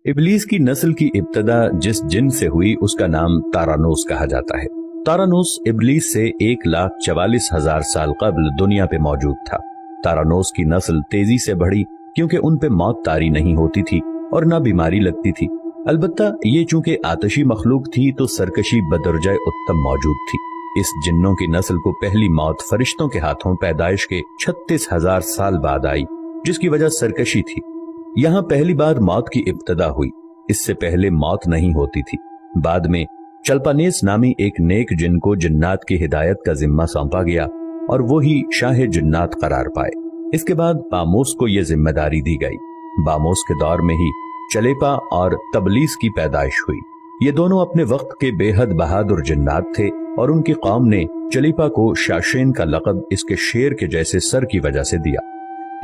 इबलीस की नस्ल की इब्तदा जिस जिन से हुई उसका नाम तारानोस कहा जाता है। तारानोस इबलीस से 1,44,000 साल कबल दुनिया पे मौजूद था। तारानोस की नस्ल तेजी से बढ़ी क्योंकि उन पे मौत तारी नहीं होती थी और ना बीमारी लगती थी। अलबत्ता ये चूंकि आतशी मखलूक थी तो सरकशी बदरजाए उत्तम मौजूद थी। इस जिन्नों की नस्ल को पहली मौत फरिश्तों के हाथों पैदाइश के 36,000 साल बाद आई, जिसकी वजह सरकशी थी। यहाँ पहली बार मौत की इब्तदा हुई। इससे पहले मौत नहीं होती थी। बाद में चलपानेस नामी एक नेक जिन को जिन्नात की हिदायत का जिम्मा सौंपा गया और वो ही शाह जिन्नात करार पाए। इसके बाद बामोस को यह जिम्मेदारी दी गई। बामोस के दौर में ही चलेपा और तबलीस की पैदाइश हुई। ये दोनों अपने वक्त के बेहद बहादुर जिन्नात थे और उनकी कौम ने चलेपा को शाशेन का लक़ब इसके शेर के जैसे सर की वजह से दिया।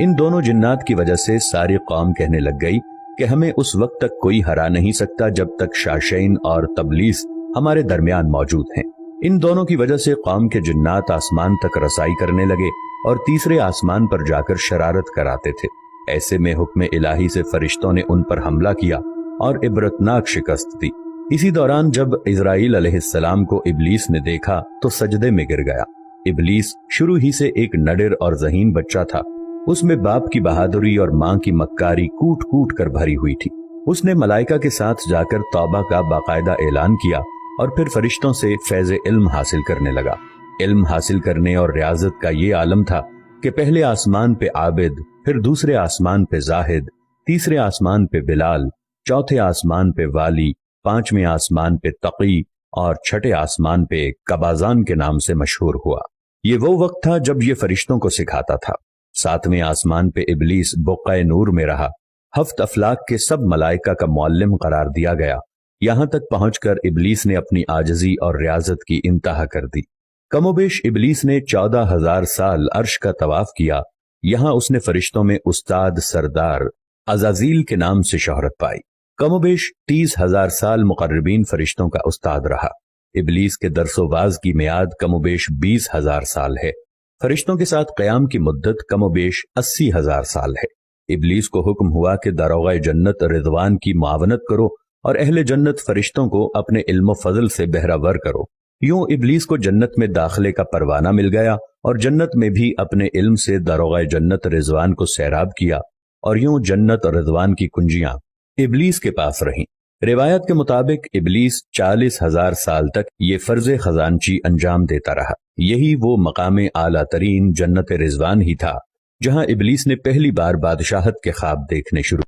इन दोनों जिन्नात की वजह से सारी कौम कहने लग गई कि हमें उस वक्त तक कोई हरा नहीं सकता जब तक शाशेन और तबलीस हमारे दरमियान मौजूद हैं। इन दोनों की वजह से कौम के जिन्नात आसमान तक रसाई करने लगे और तीसरे आसमान पर जाकर शरारत कराते थे। ऐसे में हुक्म इलाही से फरिश्तों ने उन पर हमला किया और इबरतनाक शिकस्त दी। इसी दौरान जब इजराइल अलैहिस्सलाम को इबलीस ने देखा तो सजदे में गिर गया। इबलीस शुरू ही से एक नडर और ज़हीन बच्चा था। उसमें बाप की बहादुरी और माँ की मक्कारी कूट कूट कर भरी हुई थी। उसने मलाइका के साथ जाकर तौबा का बाकायदा ऐलान किया और फिर फरिश्तों से फैज़ इल्म हासिल करने लगा। इल्म हासिल करने और रियाजत का ये आलम था कि पहले आसमान पे आबिद, फिर दूसरे आसमान पे जाहिद, तीसरे आसमान पे बिलाल, चौथे आसमान पे वाली, पांचवें आसमान पे तकी और छठे आसमान पे कबाजान के नाम से मशहूर हुआ। ये वो वक्त था जब ये फरिश्तों को सिखाता था। सातवें आसमान पे इबलीस बुक़्क़ाए नूर में रहा। हफ्त अफलाक के सब मलाइका का मुअल्लिम करार दिया गया। यहां तक पहुंचकर इबलीस ने अपनी आजजी और रियाजत की इंतहा कर दी। कमोबेश इबलीस ने 14,000 साल अर्श का तवाफ किया। यहां उसने फरिश्तों में उस्ताद सरदार अज़ाज़ील के नाम से शोहरत पाई। कमोबेश 30,000 साल मुक़र्रबीन फरिश्तों का उस्ताद रहा। इबलीस के दरसोवाज की मियाद कमोबेश 20,000 साल है। फरिश्तों के साथ क़याम की मुद्दत कमोबेश 80,000 साल है। इबलीस को हुक्म हुआ कि दारोगा जन्नत रिज़वान की मुआवनत करो और अहले जन्नत फरिश्तों को अपने इल्म फजल से बहरावर करो। यूं इबलीस को जन्नत में दाखिले का परवाना मिल गया और जन्नत में भी अपने इल्म से दारोगा जन्नत रिज़वान को सैराब किया और यूं जन्नत और रिज़वान की कुंजियां इबलीस के पास रहीं। रिवायत के मुताबिक इबलीस 40,000 साल तक ये फर्ज खजानची अंजाम देता रहा। यही वो मकाम आला तरीन जन्नत रिज़वान ही था जहां इबलीस ने पहली बार बादशाहत के ख्वाब देखने शुरू